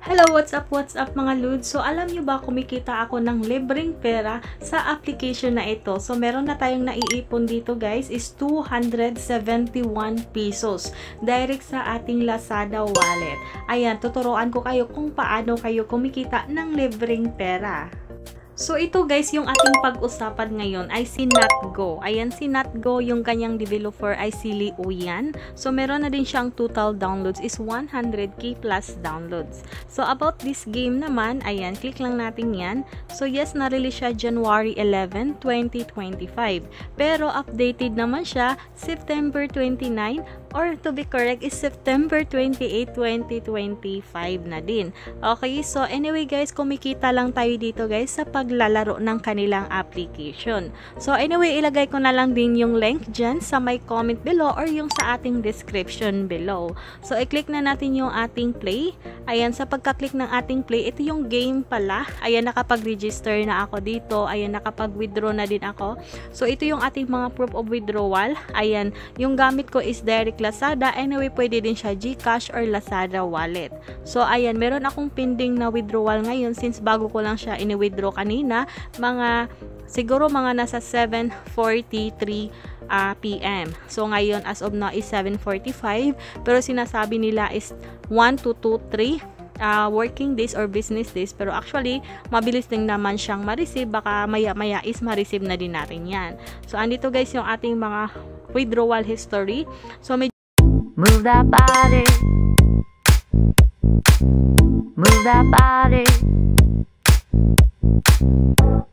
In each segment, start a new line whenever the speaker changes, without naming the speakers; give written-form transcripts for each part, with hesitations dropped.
Hello, what's up mga lods? So, alam nyo ba kumikita ako ng libreng pera sa application na ito? So, meron na tayong naiipon dito guys is 271 pesos direct sa ating Lazada wallet. Ayan, tuturuan ko kayo kung paano kayo kumikita ng libreng pera. So, ito guys, yung ating pag-usapan ngayon ay si NotGo. Ayan, si NotGo, yung kanyang developer ay si Liu Yan. So, meron na din siyang total downloads is 100k plus downloads. So, about this game naman, ayan, click lang natin yan. So, yes, na-release siya January 11, 2025. Pero, updated naman siya September 29, or to be correct is September 28, 2025 na din. Okay, so anyway guys, kumikita lang tayo dito guys sa paglalaro ng kanilang application. So anyway, ilagay ko na lang din yung link dyan sa my comment below or yung sa ating description below. So i-click na natin yung ating play. Ayan, sa pagka-click ng ating play, ito yung game pala. Ayan, nakapag-register na ako dito. Ayan, nakapag-withdraw na din ako. So ito yung ating mga proof of withdrawal. Ayan, yung gamit ko is direct Lazada. Anyway, pwede din siya GCash or Lazada wallet. So, ayan, meron akong pending na withdrawal ngayon since bago ko lang siya ini-withdraw kanina. Siguro mga nasa 7:43 PM. So, ngayon, as of now is 7:45. Pero sinasabi nila is 1 to 2, 3 working days or business days, pero actually mabilis din naman siyang ma-receive, baka maya is ma-receive na din natin yan. So andito guys yung ating mga withdrawal history. So
move that body, move that body,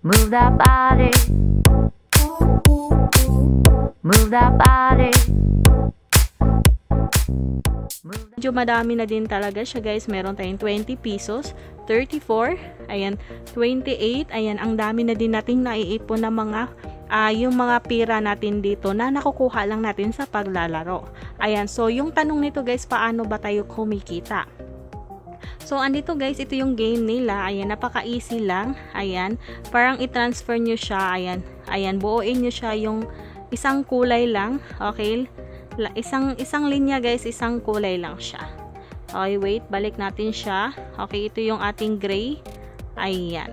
move that body, move that body.
medyo madami na din talaga siya guys. Meron tayong 20 pesos, 34, ayan, 28, ayan, ang dami na din nating naiipon na mga yung mga pira natin dito na nakukuha lang natin sa paglalaro. Ayan, so yung tanong nito guys, paano ba tayo kumikita? So, andito guys, ito yung game nila. Ayan, napaka-easy lang. Ayan, parang i-transfer nyo siya. Ayan, buuin nyo siya yung isang kulay lang. Okay, isang linya guys, isang kulay lang siya. Okay, wait, balik natin siya. Okay, ito yung ating gray. Ayan.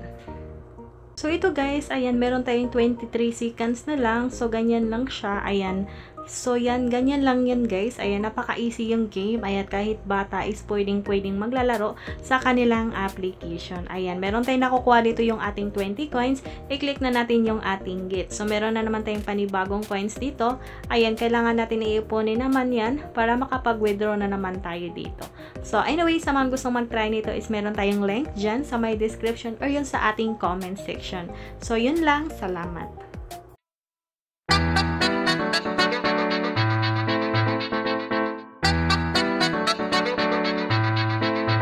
So, ito guys, ayan, meron tayong 23 seconds na lang. So, ganyan lang siya. Ayan. So, yan, ganyan lang yan guys. Ayan, napaka-easy yung game. Ayan, kahit bata is pwedeng maglalaro sa kanilang application. Ayan, meron tayong nakukuha dito yung ating 20 coins. I-click na natin yung ating git. So, meron na naman tayong panibagong coins dito. Ayan, kailangan natin iipunin naman yan para makapag-withdraw na naman tayo dito. So, anyway, sa mga gustong mag-try nito is meron tayong link dyan sa my description or yun sa ating comment section. So, yun lang. Salamat.